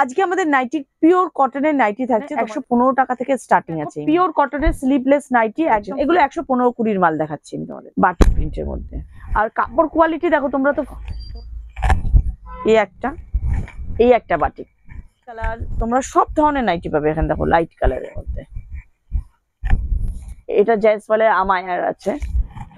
আজকে আমাদের nightie pure কটনের নাইটি থাকছে 115 টাকা থেকে স্টার্টিং আছে। পিওর কটনের স্লিভলেস নাইটি এগুলো 115-20 মাল দেখাচ্ছি আমি তোমাদের বাটিক প্রিন্টের মধ্যে। আর কাপড় কোয়ালিটি দেখো তোমরা তো, এই একটা বাটিক কালার, তোমরা সব ধরনের নাইটি পাবে এখানে। দেখো লাইট কালারের মধ্যে এটা জয়সওয়ালের আমায়ার আছে,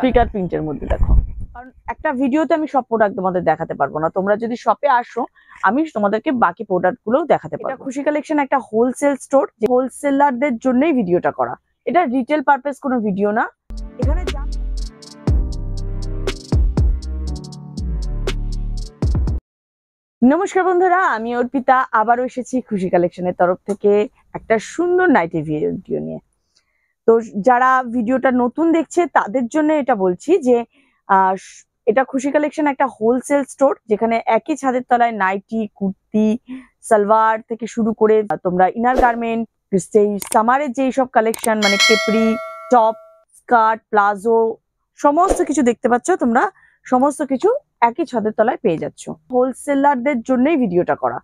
ফিগার প্রিন্টের মধ্যে। দেখো কারণ একটা ভিডিওতে আমি সব প্রোডাক্ট তোমাদের দেখাতে পারবো না, তোমরা যদি শপে আসো আমি তোমাদেরকে বাকি প্রোডাক্ট গুলো দেখাতে পারবো। খুশি কালেকশন একটা হোলসেল স্টোর, যে হোলসেলারদের জন্যই ভিডিওটা করা, এটা রিটেল পারপাস কোনো ভিডিও না। এখানে নমস্কার বন্ধুরা, আমি অর্পিতা আবারও এসেছি খুশি কালেকশনের তরফ থেকে একটা সুন্দর নাইটি ভিডিও নিয়ে। তো যারা ভিডিওটা নতুন দেখছে তাদের জন্য এটা বলছি যে এটা খুশি কালেকশন একটা হোলসেল স্টোর, যেখানে একই ছাদের তলায় নাইটি, কুর্তি, সালোয়ার থেকে শুরু করে তোমরা ইনার গার্মেন্ট, সেই সামারের যেই সব কালেকশন মানে কেপরি, টপ, স্কার্ট, প্লাজো সমস্ত কিছু দেখতে পাচ্ছ তোমরা, সমস্ত কিছু একই ছাদের তলায় পেয়ে যাচ্ছ। হোলসেলারদের জন্যই ভিডিওটা করা।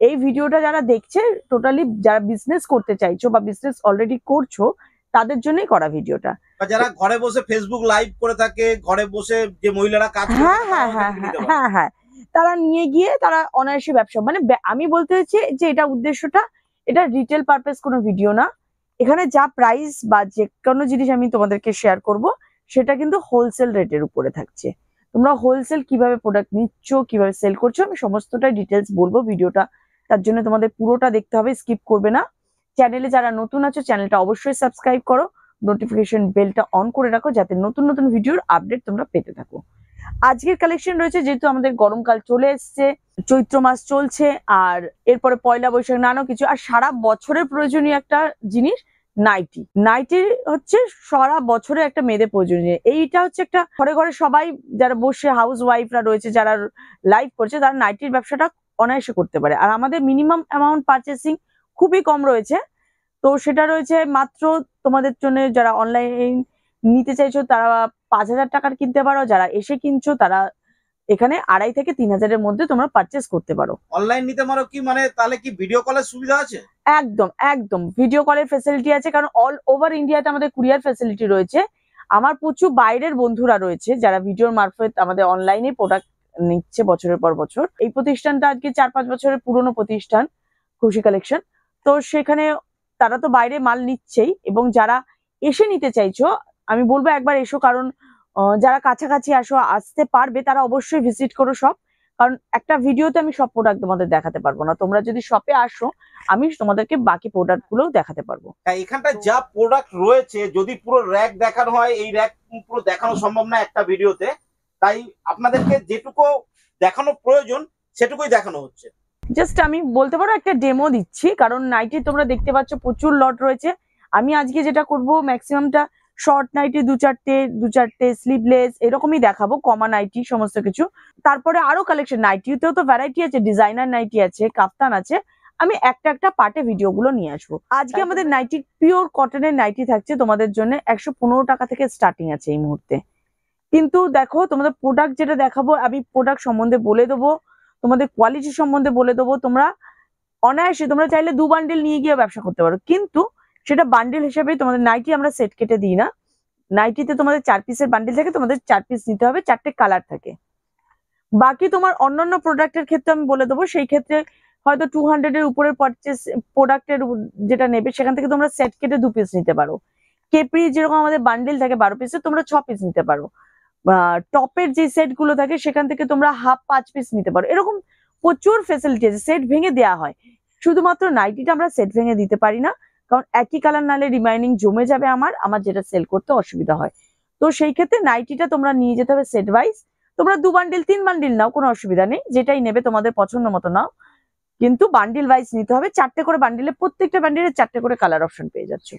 এই ভিডিওটা যারা দেখছে টোটালি যারা বিজনেস করতে চাইছো বা বিজনেস অলরেডি করছো তাদের জন্যই করা ভিডিওটা। যারা ঘরে বসে ফেসবুক লাইভ করে থাকে, ঘরে বসে যে মহিলারা কাজ করে, হ্যাঁ তারা নিয়ে গিয়ে তারা অনায়াসে ব্যবসা, মানে আমি বলতে চাইছি যে এটা উদ্দেশ্যটা, এটা রিটেল পারপাস কোনো ভিডিও না। এখানে যা প্রাইস বা যে কোনো জিনিস আমি তোমাদেরকে শেয়ার করব সেটা কিন্তু হোলসেল রেটের উপরে থাকছে। তোমরা হোলসেল কিভাবে প্রোডাক্ট নিচ্ছ, কিভাবে সেল করছো, আমি সমস্তটাই ডিটেলস বলবো ভিডিওটা। তার জন্য তোমাদের পুরোটা দেখতে হবে, স্কিপ করবে না। চ্যানেলে যারা নতুন আছো চ্যানেলটা অবশ্যই সাবস্ক্রাইব করো, নোটিফিকেশন বেলটা অন করে রাখো যাতে নতুন নতুন ভিডিওর আপডেট তোমরা পেতে থাকো। আজকের কালেকশন রয়েছে, যেহেতু আমাদের গরমকাল চলে এসছে, চৈত্র মাস চলছে, আর এরপরে পয়লা বৈশাখ, নানা কিছু, আর সারা বছরের প্রয়োজনীয় একটা জিনিস নাইটি। নাইটি হচ্ছে সারা বছরে একটা মেয়েদের প্রয়োজনীয়। এইটা হচ্ছে একটা ঘরে ঘরে সবাই যারা বসে হাউস ওয়াইফরা রয়েছে, যারা লাইভ করছে, তারা নাইটির ব্যবসাটা অনায়াসে করতে পারে। আর আমাদের মিনিমাম অ্যামাউন্ট পারচেসিং খুবই কম রয়েছে, তো সেটা রয়েছে মাত্র তোমাদের জন্য। যারা অনলাইন নিতে চাইছো তারা 5,000 টাকার কিনতে পারো, যারা এসে কিনছো তারা এখানে 2,500 থেকে 3,000-এর মধ্যে তোমরা পারচেস করতে পারো। অনলাইন নিতে পারো কি, মানে তাহলে কি ভিডিও কলের সুবিধা আছে? একদম একদম ভিডিও কলের ফ্যাসিলিটি আছে, কারণ অল ওভার ইন্ডিয়াতে আমাদের কুরিয়ার ফ্যাসিলিটি রয়েছে। আমার প্রচুর বাইরের বন্ধুরা রয়েছে যারা ভিডিওর মারফত আমাদের অনলাইনে প্রোডাক্ট নিচ্ছে বছরের পর বছর। এই প্রতিষ্ঠানটা আজকে 4-5 বছরের পুরনো প্রতিষ্ঠান খুশি কালেকশন। তো সেখানে তারা তো বাইরে মাল নিচ্ছেই, এবং যারা এসে নিতে চাইছো আমি বলবো একবার এসো, কারণ যারা কাছাকাছি আসতে পারবে তারা অবশ্যই ভিজিট করো সব। কারণ একটা ভিডিওতে আমি সব প্রোডাক্ট তোমাদের দেখাতে পারবো না, তোমরা যদি শপে আসো আমি তোমাদেরকে বাকি প্রোডাক্ট গুলোও দেখাতে পারবো। এখানটা যা প্রোডাক্ট রয়েছে যদি পুরো র‍্যাক দেখানো হয়, এই র‍্যাক পুরো দেখানো সম্ভব না একটা ভিডিওতে, তাই আপনাদেরকে যেটুকু দেখানো প্রয়োজন সেটুকুই দেখানো হচ্ছে। জাস্ট আমি বলতে পারো একটা ডেমো দিচ্ছি, কারণ নাইটি তোমরা দেখতে পাচ্ছ প্রচুর লট রয়েছে। আমি আজকে যেটা করব ম্যাক্সিমামটা শর্ট নাইটি, দু চারটে স্লিভলেস এরকমই দেখাবো, কমা নাইটি সমস্ত কিছু। তারপরে আরো কালেকশন, নাইটিতেও তো ভ্যারাইটি আছে, ডিজাইনার নাইটি আছে, কাফতান আছে। আমি একটা পার্টে ভিডিও গুলো নিয়ে আসবো। আজকে আমাদের নাইটি পিওর কটনের নাইটি থাকছে তোমাদের জন্য 115 টাকা থেকে স্টার্টিং আছে এই মুহূর্তে। কিন্তু দেখো তোমাদের প্রোডাক্ট যেটা দেখাবো, আমি প্রোডাক্ট সম্বন্ধে বলে দেবো, তোমাদের কোয়ালিটি সম্বন্ধে বলে দেবো। তোমরা অনায়াসে তোমরা চাইলে 2 বান্ডিল নিয়ে গিয়ে ব্যবসা করতে পারো, কিন্তু সেটা বান্ডিল হিসেবে তোমাদের নাইটি আমরা সেট কেটে দিই না। নাইটিতে তোমাদের 4 পিসের বান্ডিল থাকে, তোমাদের 4 পিস নিতে হবে, 4টে কালার থাকে। বাকি তোমার অন্যান্য প্রোডাক্টের ক্ষেত্রে আমি বলে দেবো, সেই ক্ষেত্রে হয়তো 200-এর উপরে পারচেস প্রোডাক্টের যেটা নেবে সেখান থেকে তোমরা সেট কেটে 2 পিস নিতে পারো। কেপরি যেরকম আমাদের বান্ডিল থাকে 12 পিসের, তোমরা 6 পিস নিতে পারো। টপের যে সেট গুলো থাকে সেখান থেকে তোমরা হাফ 5 পিস নিতে পারো। এরকম প্রচুর ফেসিলিটি আছে, সেট ভেঙে দেওয়া হয়। শুধুমাত্র নাইটিটা আমরা সেট ভেঙে দিতে পারি না, কারণ একই কালার নালে রিমাইনিং জমে যাবে আমার যেটা সেল করতে অসুবিধা হয়। তো সেই ক্ষেত্রে নাইটিটা তোমরা নিয়ে যেতে হবে সেট ওয়াইজ। তোমরা 2 বান্ডিল 3 বান্ডিল নাও, কোনো অসুবিধা নেই, যেটাই নেবে তোমাদের পছন্দ মতো নাও, কিন্তু বান্ডিল ওয়াইজ নিতে হবে। 4টে করে বান্ডিলে, প্রত্যেকটা বান্ডিলে 4টে করে কালার অপশন পেয়ে যাচ্ছ,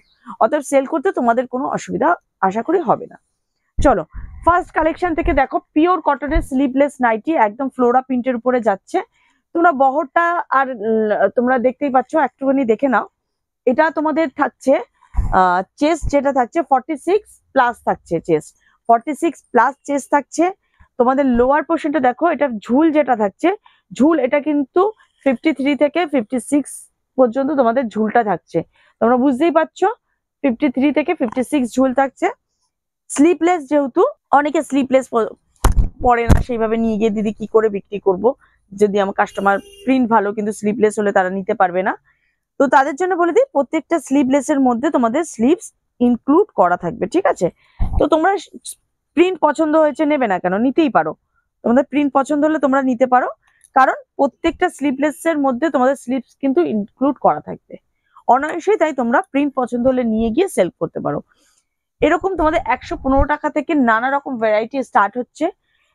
অতএব সেল করতে তোমাদের কোনো অসুবিধা আশা করি হবে না। চলো ফার্স্ট কালেকশন থেকে দেখো, পিওর কটনের স্লিভলেস নাইটি, একদম ফ্লোরা প্রিন্টের উপরে যাচ্ছে। তোমরা বহরটা আর তোমরা দেখতেই পাচ্ছ, একটুখানি দেখে নাও। এটা তোমাদের থাকছে চেস্ট, যেটা থাকছে 46 প্লাস থাকছে চেস্ট, 46 প্লাস চেস্ট থাকছে। তোমাদের লোয়ার পোর্শনটা দেখো, এটা ঝুল যেটা থাকছে, ঝুল এটা কিন্তু 53 থেকে 56 পর্যন্ত তোমাদের ঝুলটা থাকছে। তোমরা বুঝতেই পারছো 53 থেকে 56 ঝুল থাকছে। স্লিপলেস, যেহেতু অনেকে স্লিপলেস পরে না, সেইভাবে নিয়ে গিয়ে দিদি কি করে বিক্রি করব, যদি আমার কাস্টমার প্রিন্ট ভালো কিন্তু স্লিপলেস হলে তারা নিতে পারবে না। তো তাদের জন্য বলে দিই, প্রত্যেকটা স্লিভলেস এর মধ্যে তোমাদের স্লিভস ইনক্লুড করা থাকবে, ঠিক আছে? তো তোমরা প্রিন্ট পছন্দ হয়েছে নেবে না কেন, নিতেই পারো। তোমাদের প্রিন্ট পছন্দ হলে তোমরা নিতে পারো, কারণ প্রত্যেকটা স্লিভলেস এর মধ্যে তোমাদের স্লিভস কিন্তু ইনক্লুড করা থাকবে অনায়াসেই। তাই তোমরা প্রিন্ট পছন্দ হলে নিয়ে গিয়ে সেল করতে পারো। এরকম তোমাদের 115 টাকা থেকে নানা রকম ভ্যারাইটি স্টার্ট হচ্ছে।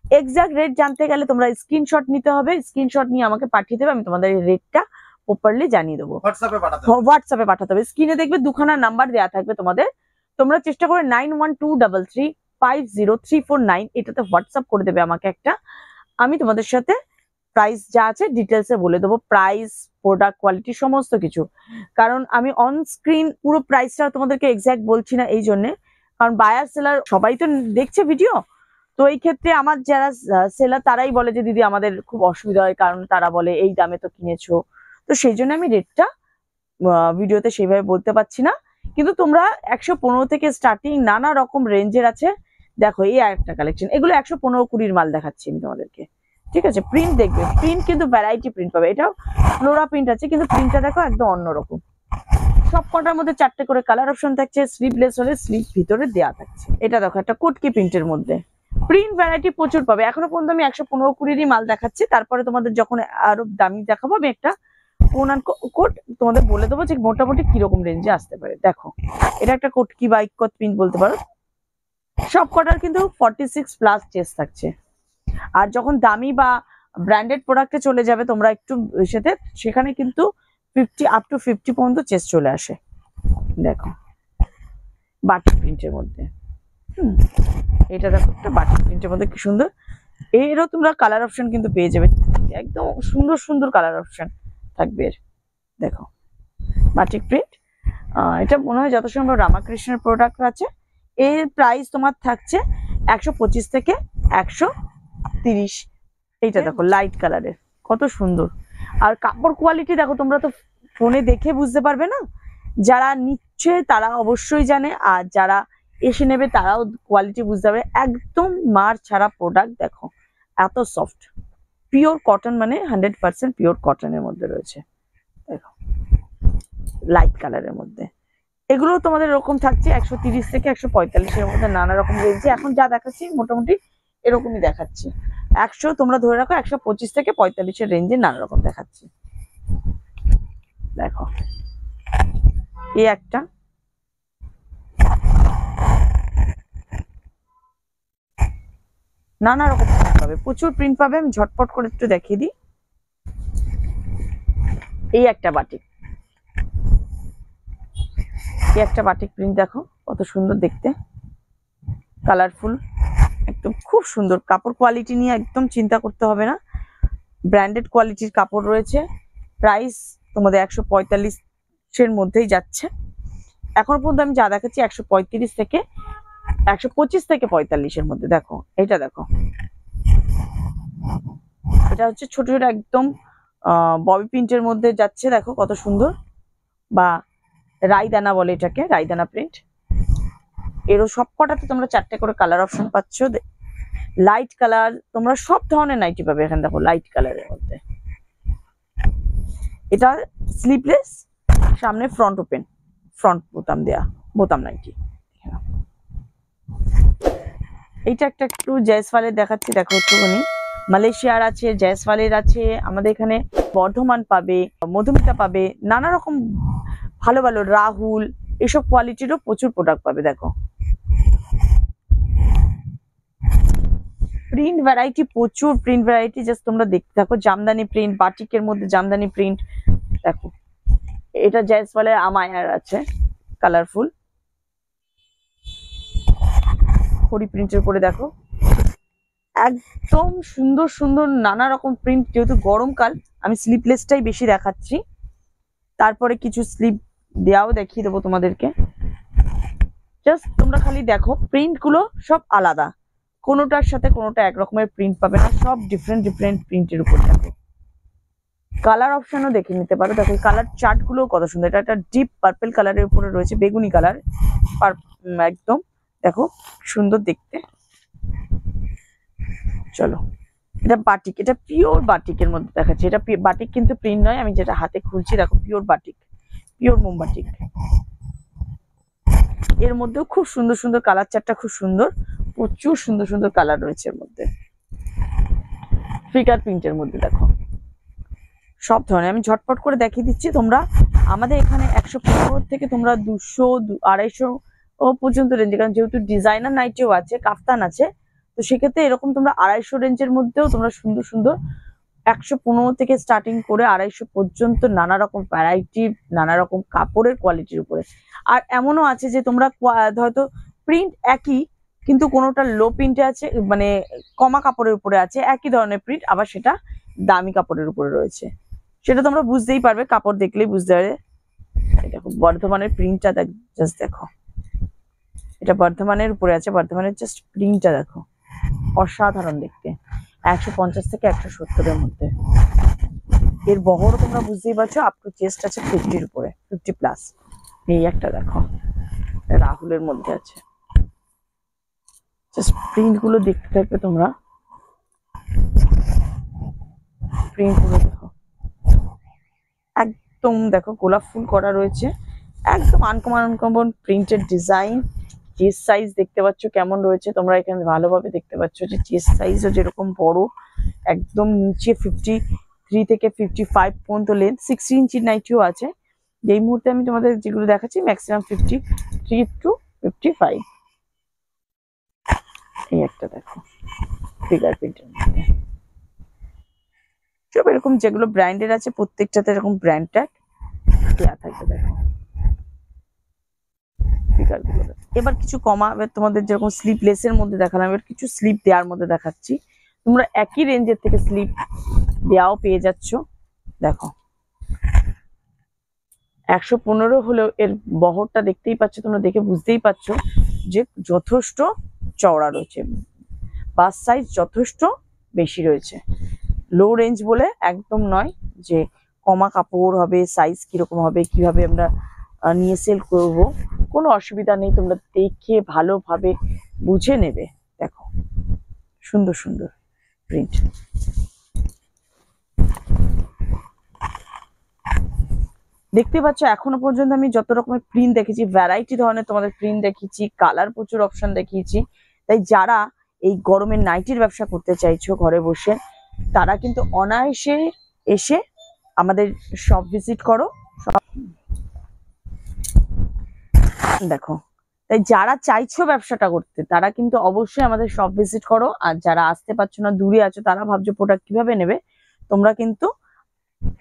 এক্সাক্ট রেট জানতে গেলে তোমরা স্ক্রিনশট নিতে হবে, স্ক্রিনশট নিয়ে আমাকে পাঠিয়ে দেবে, আমি তোমাদের রেটটা প্রপারলি জানিয়ে দেবো। হোয়াটসঅ্যাপে পাঠাতে হবে। স্ক্রিনে দেখবে দুখানা নাম্বার দেওয়া থাকবে তোমাদের, তোমরা চেষ্টা করে 9123350349 এটাতে হোয়াটসঅ্যাপ করে দেবে আমাকে একটা। আমি তোমাদের সাথে প্রাইস যা আছে ডিটেলসে বলে দেবো, প্রাইস, প্রোডাক্ট কোয়ালিটি সমস্ত কিছু। কারণ আমি অন স্ক্রিন পুরো প্রাইসটা তোমাদেরকে এক্সাক্ট বলছি না এই জন্যে, কারণ বায়ার সেলার সবাই তো দেখছে ভিডিও। তো এই ক্ষেত্রে আমার যারা সেলার তারাই বলে যে দিদি আমাদের খুব অসুবিধা হয়, কারণ তারা বলে এই দামে তো কিনেছো। তো সেই জন্য আমি রেটটা ভিডিওতে সেইভাবে বলতে পারছি না। কিন্তু তোমরা 115 থেকে স্টার্টিং নানা রকম রেঞ্জের আছে। দেখো এই একটা কালেকশন, এগুলো 115-20 মাল দেখাচ্ছি আমি তোমাদেরকে, ঠিক আছে? প্রিন্ট দেখবে, প্রিন্ট কিন্তু ভ্যারাইটি প্রিন্ট পাবে। এটাও ফ্লোরা প্রিন্ট আছে, কিন্তু প্রিন্টটা দেখো একদম অন্যরকম। সব কটার মধ্যে 4টে করে কালার অপশন থাকছে, স্লিভলেস হলে স্লিভ ভিতরে দেওয়া থাকছে। এটা দেখো একটা কোটকি প্রিন্টের মধ্যে, প্রিন্ট ভ্যারাইটি প্রচুর পাবে। এখনো পর্যন্ত আমি 115-20 মাল দেখাচ্ছি, তারপরে তোমাদের যখন আরো দামি দেখাবো আমি একটা কোট তোমাদের বলে দেবো যে মোটামুটি কিরকম রেঞ্জে আসতে পারে। দেখো এটা একটা কোটকি বা ইক্কত প্রিন্ট বলতে পারো। সব কটার কিন্তু 46+ চেস্ট থাকছে। আর যখন দামি বা ব্র্যান্ডেড প্রোডাক্টে চলে যাবে তোমরা একটু সেখানে কিন্তু 50 পর্যন্ত চেস্ট চলে আসে। দেখো বাটিক প্রিন্টের মধ্যে, এটা দেখো একটা বাটিক প্রিন্টের মধ্যে কি সুন্দর। এরও তোমরা কালার অপশন কিন্তু পেয়ে যাবে, একদম সুন্দর সুন্দর কালার অপশন থাকবে। দেখো বাটিক প্রিন্ট, এটা মনে হয় যত সম্ভব রামাকৃষ্ণের প্রোডাক্ট আছে। এর প্রাইস তোমার থাকছে 125 থেকে 130। এইটা দেখো লাইট কালারের, কত সুন্দর। আর কাপড় কোয়ালিটি দেখো, তোমরা তো ফোনে দেখে বুঝতে পারবে না, যারা নিচ্ছে তারা অবশ্যই জানে, আর যারা এসে নেবে তারাও কোয়ালিটি বুঝতে পারবে। একদম মার ছাড়া প্রোডাক্ট, দেখো এত সফট, পিওর কটন, মানে 100% পিওর কটনের মধ্যে রয়েছে। দেখো লাইট কালারের মধ্যে, এগুলো তোমাদের এরকম থাকছে 130 থেকে 145-এর মধ্যে নানা রকম রেঞ্জে। এখন যা দেখাচ্ছি মোটামুটি এরকমই দেখাচ্ছি। তোমরা ধরে রাখো 125 থেকে 45-এর রেঞ্জে নানা রকম দেখাচ্ছি। দেখো এই একটা, নানা রকম প্রিন্ট পাবে, প্রচুর প্রিন্ট পাবে। আমি ঝটপট করে একটু দেখিয়ে দিই। এই একটা বাটিক, এই একটা বাটিক প্রিন্ট দেখো কত সুন্দর দেখতে, কালারফুল, একদম খুব সুন্দর। কাপড় কোয়ালিটি নিয়ে একদম চিন্তা করতে হবে না, ব্র্যান্ডেড কোয়ালিটির কাপড় রয়েছে। প্রাইস তোমাদের 145-এর মধ্যেই যাচ্ছে। এখন পর্যন্ত আমি যা দেখাচ্ছি 125 থেকে 45-এর মধ্যে। দেখো এটা দেখো, এটা হচ্ছে ছোট ছোট একদম ববি প্রিন্টের মধ্যে যাচ্ছে, দেখো কত সুন্দর। বা রায়দানা বলে এটাকে, রায়দানা প্রিন্ট। এরও সব কটাতে তোমরা 4টে করে কালার অপশন পাচ্ছ। লাইট কালার, তোমরা সব ধরনের নাইটি পাবে এখানে। দেখো লাইট কালারের মধ্যে, এটা স্লিভলেস, সামনে ফ্রন্ট ওপেন, ফ্রন্ট বোতাম দেয়া বোতাম নাইটি। এইটা একটা একটু জয়সওয়ালের দেখাচ্ছি, দেখো একটুখানি। মালয়েশিয়ার আছে, জয়সওয়ালের আছে, আমাদের এখানে বর্ধমান পাবে, মধুমিতা পাবে, নানা রকম ভালো ভালো রাহুল, এসব কোয়ালিটিরও প্রচুর প্রোডাক্ট পাবে। দেখো প্রিন্ট ভ্যারাইটি, প্রচুর প্রিন্ট ভ্যারাইটি, জাস্ট তোমরা দেখতে থাকো। জামদানি প্রিন্ট, বাটিকের মধ্যে জামদানি প্রিন্ট। দেখো এটা জয়সওয়ালের আমায়ার আছে, কালারফুল খড়ি প্রিন্টের উপরে। দেখো একদম সুন্দর সুন্দর নানা রকম প্রিন্ট। যেহেতু গরমকাল আমি স্লিভলেসটাই বেশি দেখাচ্ছি, তারপরে কিছু স্লিভ দেওয়াও দেখিয়ে দেবো তোমাদেরকে। জাস্ট তোমরা খালি দেখো, প্রিন্ট গুলো সব আলাদা, কোনোটার সাথে কোনোটা এক রকমের প্রিন্ট পাবে না, সব ডিফারেন্ট ডিফারেন্ট প্রিন্টের উপর। দেখো কালার অপশনও দেখে নিতে পারো। দেখো কালার চার্ট গুলো কত সুন্দর, এটা একটা ডিপ পার্পল কালারের উপরে রয়েছে, বেগুনি কালার একদম দেখো সুন্দর দেখতে। চলো এটা বাটিক, এটা পিওর বাটিকের মধ্যে দেখাচ্ছি, এটা বাটিক কিন্তু প্রিন্ট নয়, আমি যেটা হাতে খুলছি দেখো পিওর বাটিক, পিওর মোম বাটিক। এর মধ্যেও খুব সুন্দর সুন্দর কালার চার্টটা খুব সুন্দর, প্রচুর সুন্দর সুন্দর কালার রয়েছে এর মধ্যে। ফিগার প্রিন্টের মধ্যে দেখো সব ধরনের, আমি ঝটপট করে দেখিয়ে দিচ্ছি। তোমরা আমাদের এখানে 115 থেকে তোমরা 200 250 পর্যন্ত রেঞ্জে, কারণ যেহেতু ডিজাইনার নাইটিও আছে, কাফতান আছে, তো সেক্ষেত্রে এরকম তোমরা 250 রেঞ্জের মধ্যেও তোমরা সুন্দর সুন্দর 115 থেকে স্টার্টিং করে 250 পর্যন্ত নানা রকম ভ্যারাইটি, নানা রকম কাপড়ের কোয়ালিটির উপরে। আর এমনও আছে যে তোমরা হয়তো প্রিন্ট একই কিন্তু কোনোটা লো প্রিন্টে আছে, মানে কমা কাপড়ের উপরে আছে, একই ধরনের প্রিন্ট, আবার সেটা দামি কাপড়ের উপরে রয়েছে, সেটা তোমরা বুঝতেই পারবে, কাপড় দেখলেই বুঝতে পারবে। দেখো বর্ধমানের প্রিন্টটা জাস্ট দেখো, এটা বর্ধমানের উপরে আছে, বর্ধমানের জাস্ট প্রিন্টটা দেখো অসাধারণ দেখতে। 150 থেকে 170-এর মধ্যে। এর বহরও তোমরা বুঝতেই পারছো, আপ টু চেস্ট আছে 50-র উপরে, 50+। এই একটা দেখো রাহুলের মধ্যে আছে, জাস্ট প্রিন্ট গুলো দেখতে থাকবে তোমরা, প্রিন্ট গুলো দেখো একদম দেখো গোলাপ ফুল করা রয়েছে, একদম uncommon printed design. Chest size দেখতে পাচ্ছ কেমন রয়েছে, তোমরা এখানে ভালোভাবে দেখতে পাচ্ছ যে চেস্ট সাইজও যেরকম বড়, একদম নিচে 53 থেকে 55 পর্যন্ত লেন্থ, 60 ইঞ্চির নাইটিও আছে। এই মুহূর্তে আমি তোমাদের যেগুলো দেখাচ্ছি ম্যাক্সিমাম 53 to 55। এই একটা দেখো ফিগার প্রিন্টের মধ্যে, সব এরকম যেগুলো ব্র্যান্ডের আছে প্রত্যেকটাতে এরকম ব্র্যান্ড ট্যাগ দেওয়া থাকবে। দেখো এবার কিছু কমা, তোমাদের যেরকম স্লিপলেসের মধ্যে দেখালাম, এবার কিছু স্লিপ দেওয়ার মধ্যে দেখাচ্ছি। তোমরা একই রেঞ্জের থেকে স্লিপ দেওয়াও পেয়ে যাচ্ছ। দেখো 115 হলেও এর বহরটা দেখতেই পাচ্ছ, তোমরা দেখে বুঝতেই পারছো যে যথেষ্ট চওড়া রয়েছে, বাস সাইজ যথেষ্ট বেশি রয়েছে। লো রেঞ্জ বলে একদম নয় যে কমা কাপড় হবে, সাইজ কিরকম হবে, কিভাবে আমরা নিয়ে সেল করব, কোনো অসুবিধা নেই, তোমরা দেখে ভালোভাবে বুঝে নেবে। দেখো সুন্দর সুন্দর প্রিন্ট, দেখতে পাচ্ছ এখনো পর্যন্ত আমি যত রকমের প্রিন্ট দেখেছি, ভ্যারাইটি ধরনের তোমাদের প্রিন্ট দেখিয়েছি, কালার প্রচুর অপশন দেখিয়েছি। তাই যারা এই গরমের নাইটির ব্যবসা করতে চাইছো ঘরে বসে, তারা কিন্তু অনায়াসে এসে আমাদের শপ ভিজিট করো। দেখো তাই যারা চাইছো ব্যবসাটা করতে, তারা কিন্তু অবশ্যই আমাদের শপ ভিজিট করো। আর যারা আসতে পারছো না, দূরে আছো, তারা ভাবছো প্রোডাক্ট কিভাবে নেবে, তোমরা কিন্তু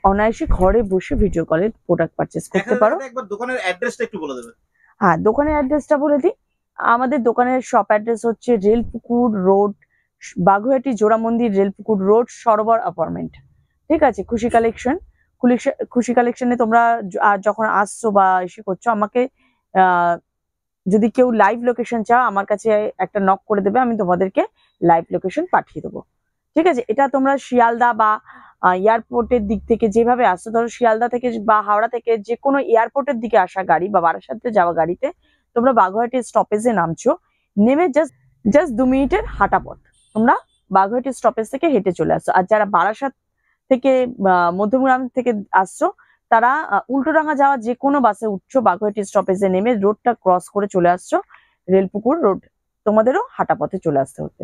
অনায়াসে ঘরে বসে ভিডিও কলে প্রোডাক্ট পারচেস করতে পারো। একবার দোকানের অ্যাড্রেসটা একটু বলে দেবে। হ্যাঁ, দোকানের অ্যাড্রেসটা বলে দিই। আমাদের দোকানের শপ অ্যাড্রেস হচ্ছে রেলপুকুর রোড, বাগুইহাটি জোড়া মন্দির, রেলপুকুর রোড, সরোবর অ্যাপার্টমেন্ট। ঠিক আছে, খুশি কালেকশন। খুশি কালেকশনে তোমরা যখন আসছো বা এসে করছো, আমাকে যদি কেউ লাইভ লোকেশন চাও, আমার কাছে একটা নক করে দেবে, আমি তোমাদেরকে লাইভ লোকেশন পাঠিয়ে দেবো। ঠিক আছে, এটা তোমরা শিয়ালদা বা এয়ারপোর্টের দিক থেকে যেভাবে আসছো, ধরো শিয়ালদা থেকে বা হাওড়া থেকে যে কোনো এয়ারপোর্টের দিকে আসা গাড়ি বা বারাসাতে যাওয়া গাড়িতে তোমরা বাগুইহাটি স্টপেজে নামছো, নেমে জাস্ট 2 মিনিটের হাঁটা পথ, তোমরা বাগুইহাটি স্টপেজ থেকে হেঁটে চলে আসছো। আর যারা বারাসাত থেকে মধ্যমগ্রাম থেকে আসছো, তারা উল্টোডাঙ্গা যাওয়া যে কোনো বাসে উঠছো, বাগুইহাটি স্টপেজে নেমে রোডটা ক্রস করে চলে আসছো রেলপুকুর রোড, তোমাদেরও হাঁটা পথে চলে আসতে হতে।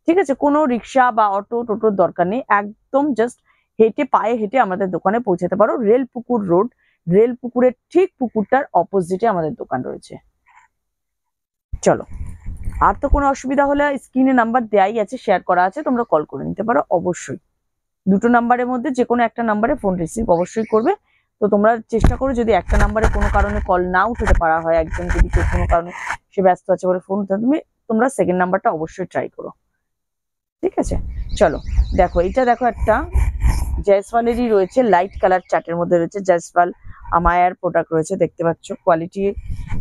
ঠিক আছে, কোনো রিক্সা বা অটো টোটোর দরকার নেই, একদম জাস্ট হেঁটে পায়ে হেঁটে আমাদের দোকানে পৌঁছাতে পারো। রেলপুকুর রোড, রেলপুকুরের ঠিক পুকুরটার অপোজিটে আমাদের দোকান রয়েছে। চলো, আর তো কোনো অসুবিধা হলে স্ক্রিনে নাম্বার দেয়াই আছে, শেয়ার করা আছে, তোমরা কল করে নিতে পারো। অবশ্যই দুটো নাম্বারের মধ্যে যে কোনো একটা নাম্বারে ফোন রিসিভ অবশ্যই করবে। তো তোমরা চেষ্টা করো, যদি একটা নাম্বারে কোনো কারণে কল না উঠাতে পারা হয়, একজন যদি কেউ কোনো কারণে সে ব্যস্ত আছে বলে ফোন উঠাতে, তোমরা সেকেন্ড নাম্বারটা অবশ্যই ট্রাই করো। ঠিক আছে, চলো দেখো এটা দেখো একটা জয়সওয়ালেরই রয়েছে, লাইট কালার চার্টের মধ্যে রয়েছে, জয়সওয়াল আমায়ার প্রোডাক্ট রয়েছে, দেখতে পাচ্ছ, কোয়ালিটি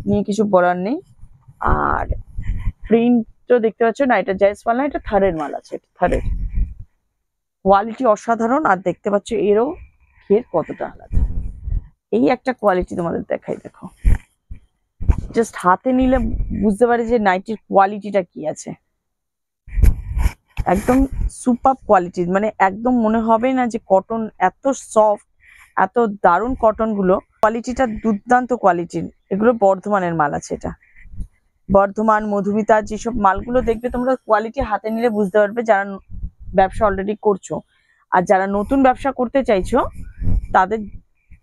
নিয়ে কিছু বলার নেই। আর প্রিন্টও দেখতে পাচ্ছ না, এটা জয়সওয়াল না, এটা থারের মাল আছে, এটা থারের কোয়ালিটি অসাধারণ। আর দেখতে পাচ্ছ এরও ঘের কতটা আলাদা। এই একটা কোয়ালিটি তোমাদের দেখাই, দেখো জাস্ট হাতে নিলে বুঝতে পারে যে নাইটির কোয়ালিটিটা কি আছে। একদম সুপার কোয়ালিটির, মানে একদম মনে হবে না যে কটন, এত সফট, এত দারুণ কটন গুলো, কোয়ালিটিটা দুর্দান্ত কোয়ালিটির। এগুলো বর্ধমানের মাল আছে, এটা বর্ধমান, মধুমিতা, যেসব মালগুলো দেখবে তোমরা কোয়ালিটি হাতে নিলে বুঝতে পারবে, যারা ব্যবসা অলরেডি করছো। আর যারা নতুন ব্যবসা করতে চাইছো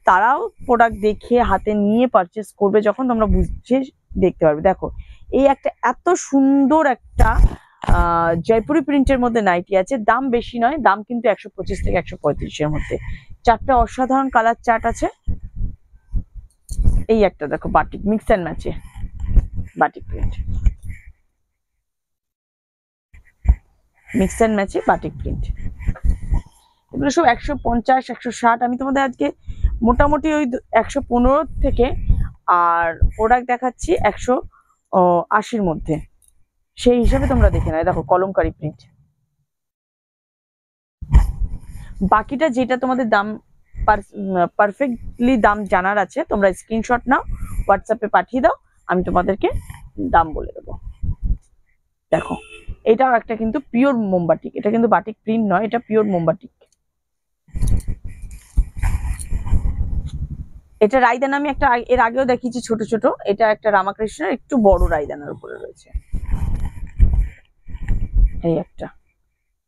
তারাও প্রোডাক্ট দেখে হাতে নিয়ে পারচেস করবে, যখন তোমরা বুঝে দেখতে পারবে। দেখো এই একটা এত সুন্দর একটা জয়পুরি প্রিন্টের মধ্যে নাইটি আছে, দাম বেশি নয়, দাম কিন্তু 125 থেকে 135-এর মধ্যে। চারটা অসাধারণ কালার চার্ট আছে। এই একটা দেখো বাটিক মিক্স অ্যান্ড ম্যাচে, বাটিক প্রিন্ট, মিক্স অ্যান্ড ম্যাচে বাটিক প্রিন্ট। এগুলো সব 150, 160। আমি তোমাদের আজকে মোটামুটি ওই 115 থেকে, আর প্রোডাক্ট দেখাচ্ছি 180-র মধ্যে, সেই হিসাবে তোমরা দেখে নাও। দেখো কলমকারি প্রিন্ট। বাকিটা যেটা তোমাদের দাম পারফেক্টলি দাম জানার আছে, তোমরা স্ক্রিনশট নাও, হোয়াটসঅ্যাপে পাঠিয়ে দাও, আমি তোমাদেরকে দাম বলে দেবো। দেখো এটাও একটা কিন্তু পিওর মোমবাটিক, এটা কিন্তু বাটিক প্রিন্ট নয়, এটা পিওর মোমবাটিক। এটা রায়দানা আমি একটা এর আগেও দেখিয়েছি ছোট ছোট, এটা একটা রামাকৃষ্ণের একটু বড় রায়দানার উপরে রয়েছে। এই একটা,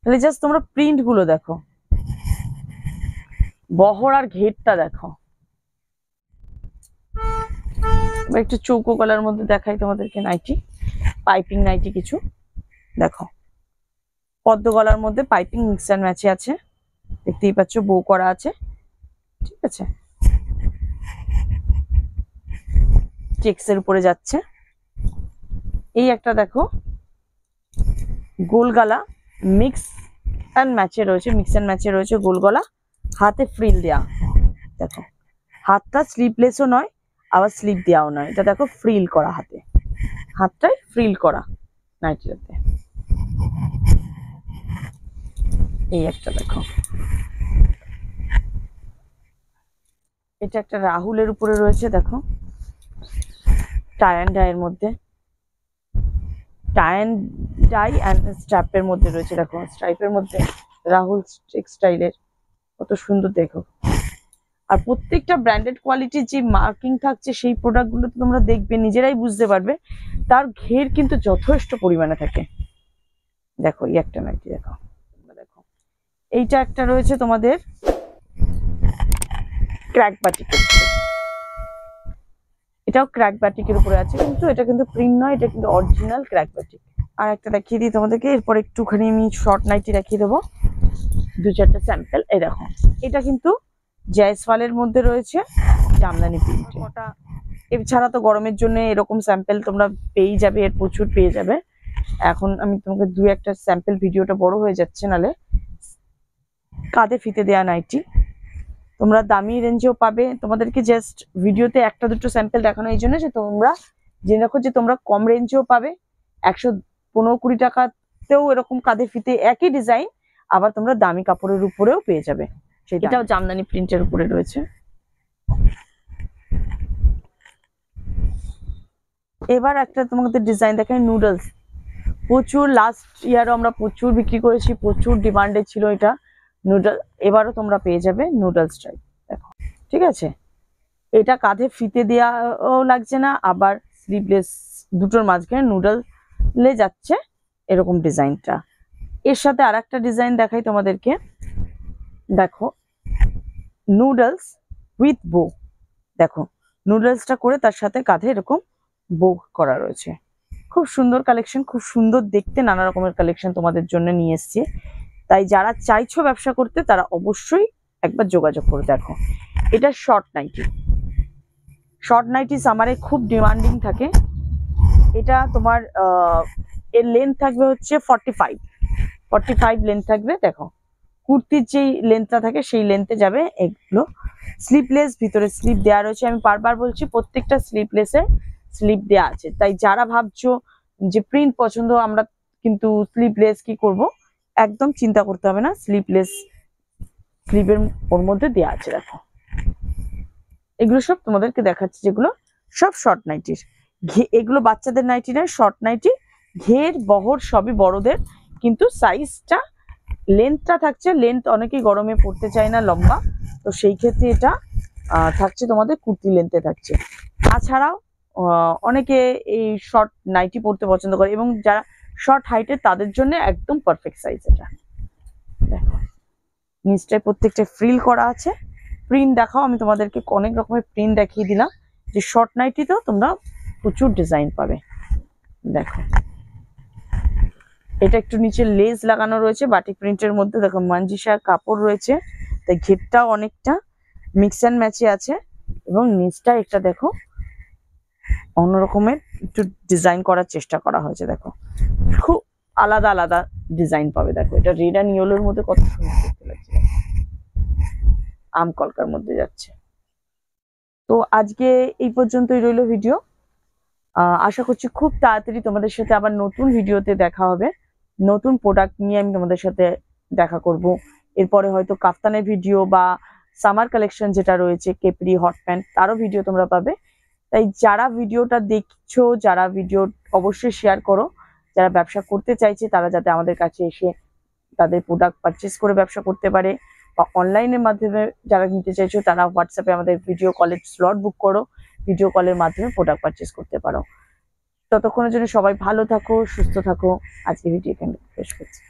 তাহলে জাস্ট তোমরা প্রিন্ট গুলো দেখো, বহর আর ঘেরটা দেখো। একটু চৌকো গলার মধ্যে দেখাই তোমাদেরকে নাইটি, পাইপিং নাইটি কিছু দেখো, পদ্ম গলার মধ্যে পাইপিং মিক্স অ্যান্ড ম্যাচে আছে, দেখতেই পাচ্ছ বো করা আছে, ঠিক আছে, চেক্সের উপরে যাচ্ছে। এই একটা দেখো গোল গলা, মিক্স অ্যান্ড ম্যাচে রয়েছে, মিক্স অ্যান্ড ম্যাচে রয়েছে গোল গলা, হাতে ফ্রিল দেয়া। দেখো হাতটা স্লিপলেসও নয়, আবার স্লিপ দেওয়াও নয়, এটা দেখো ফ্রিল করা, হাতে হাতটাই ফ্রিল করা নাইটিটাতে। এই একটা দেখো, এটা একটা রাহুলের উপরে রয়েছে, দেখো টাই অ্যান্ড ডাই এর মধ্যে, টাই অ্যান্ড ডাই অ্যান্ড স্ট্র্যাপের মধ্যে রয়েছে। দেখো স্ট্রাইপের মধ্যে রাহুল টেক্সটাইলের, কত সুন্দর দেখো। আর প্রত্যেকটা ব্র্যান্ডেড কোয়ালিটির যে মার্কিং থাকছে, সেই প্রোডাক্টগুলো তো তোমরা দেখবে, নিজেরাই বুঝতে পারবে, তার ঘের কিন্তু যথেষ্ট পরিমাণে থাকে। দেখো এই একটা নাইটি দেখো, দেখো এইটা একটা রয়েছে তোমাদের ক্র্যাক বাটিকের, এটাও ক্র্যাক বাটিকের উপরে আছে, কিন্তু এটা কিন্তু প্রিন্ট নয়, এটা কিন্তু অরিজিনাল ক্র্যাক বাটিক। আর একটা দেখিয়ে দিই তোমাদেরকে, এরপর একটুখানি আমি শর্ট নাইটি দেখিয়ে দেবো, 2-4টা স্যাম্পল। এই দেখো এটা কিন্তু জয়সওয়ালের মধ্যে রয়েছে, জামদানি প্রিন্ট। এছাড়া তো গরমের জন্য এরকম স্যাম্পল তোমরা পেয়ে যাবে, এর প্রচুর পেয়ে যাবে। এখন আমি তোমাকে 2-1টা স্যাম্পল, ভিডিওটা বড় হয়ে যাচ্ছে নালে। কাঁধে ফিতে দেয়া নাইটি তোমরা দামি রেঞ্জেও পাবে, তোমাদেরকে জাস্ট ভিডিওতে 1-2টো স্যাম্পল দেখানো এই জন্য, যে তোমরা জেনে রাখো যে তোমরা কম রেঞ্জেও পাবে, 115-20 টাকাতেও এরকম কাঁধে ফিতে একই ডিজাইন, আবার তোমরা দামি কাপড়ের উপরেও পেয়ে যাবে। সেটাও জামদানি প্রিন্টের উপরে রয়েছে। এবার একটা তোমাদের ডিজাইন দেখায়, নুডলস। প্রচুর লাস্ট ইয়ারও আমরা প্রচুর বিক্রি করেছি, প্রচুর ডিমান্ডে ছিল এটা নুডল, এবারও তোমরা পেয়ে যাবে নুডলস টাইপ। দেখো ঠিক আছে, এটা কাঁধে ফিতে দেওয়াও লাগছে না, আবার স্লিভলেস, দুটোর মাঝখানে নুডলে যাচ্ছে এরকম ডিজাইনটা। এর সাথে আর একটা ডিজাইন দেখাই তোমাদেরকে, দেখো নুডলস উইথ বো। দেখো নুডলসটা করে তার সাথে কাঁধে এরকম বো করা রয়েছে, খুব সুন্দর কালেকশন, খুব সুন্দর দেখতে, নানা রকমের কালেকশন তোমাদের জন্য নিয়ে এসেছি। তাই যারা চাইছো ব্যবসা করতে, তারা অবশ্যই একবার যোগাযোগ করে দেখো। এটা শর্ট নাইটি, শর্ট নাইটি সামারে খুব ডিমান্ডিং থাকে। এটা তোমার এর লেন্থ থাকবে হচ্ছে 45 লেন্থ থাকবে। দেখো কুর্তির যেই লেন্থটা থাকে সেই লেন্থে যাবে এগুলো। স্লিপলেস, ভিতরে স্লিপ দেওয়া রয়েছে, আমি বারবার বলছি প্রত্যেকটা স্লিপলেসে স্লিপ দেওয়া আছে। তাই যারা ভাবছো যে প্রিন্ট পছন্দ, আমরা কিন্তু স্লিপলেস কি করব, একদম চিন্তা করতে হবে না, স্লিপলেস স্লিভের ওর মধ্যে দেওয়া আছে। দেখো এগুলো সব তোমাদেরকে দেখাচ্ছি, যেগুলো সব শর্ট নাইটির। এগুলো বাচ্চাদের নাইটি নয়, শর্ট নাইটি। ঘের বহর সবই বড়দের, কিন্তু সাইজটা লেন্থটা থাকছে, লেন্থ অনেকেই গরমে পড়তে চায় না লম্বা, তো সেই ক্ষেত্রে এটা থাকছে তোমাদের কুর্তি লেন্থে থাকছে। তাছাড়াও অনেকে এই শর্ট নাইটি পরতে পছন্দ করে, এবং যারা শর্ট হাইটের তাদের জন্য একদম পারফেক্ট সাইজ এটা। দেখো নিচটায় প্রত্যেকটা ফ্রিল করা আছে। প্রিন্ট দেখাও, আমি তোমাদেরকে অনেক রকমের প্রিন্ট দেখিয়ে দিলাম, যে শর্ট নাইটিতেও তোমরা প্রচুর ডিজাইন পাবে। দেখো এটা একটু নিচে লেস লাগানো রয়েছে বাটিক প্রিন্টের মধ্যে। দেখো মাঞ্জিশার কাপড় রয়েছে, তাই ঘেরটাও অনেকটা মিক্স অ্যান্ড ম্যাচে আছে, এবং নিচটা একটা দেখো অন্যরকমের একটু ডিজাইন করার চেষ্টা করা হয়েছে। দেখো খুব আলাদা আলাদা ডিজাইন পাবে। দেখো এটা রেড অ্যান্ড ইয়েলোর মধ্যে কত সুন্দর দেখতে লাগছে, আম কলকার মধ্যে যাচ্ছে। তো আজকে এই পর্যন্তই রইলো ভিডিও। আশা করছি খুব তাড়াতাড়ি তোমাদের সাথে আবার নতুন ভিডিওতে দেখা হবে। নতুন প্রোডাক্ট নিয়ে আমি তোমাদের সাথে দেখা করব। এরপরে হয়তো কাফতানের ভিডিও বা সামার কালেকশন যেটা রয়েছে, কেপরি, হট প্যান্ট, তারও ভিডিও তোমরা পাবে। তাই যারা ভিডিওটা দেখছো, যারা ভিডিও অবশ্যই শেয়ার করো। যারা ব্যবসা করতে চাইছে তারা যাতে আমাদের কাছে এসে তাদের প্রোডাক্ট পারচেস করে ব্যবসা করতে পারে, বা অনলাইনের মাধ্যমে যারা নিতে চাইছো তারা হোয়াটসঅ্যাপে আমাদের ভিডিও কলের স্লট বুক করো, ভিডিও কলের মাধ্যমে প্রোডাক্ট পারচেস করতে পারো। ততক্ষণের জন্য সবাই ভালো থাকো, সুস্থ থাকো। আজকে ভিডিও এখানে শেষ করছি।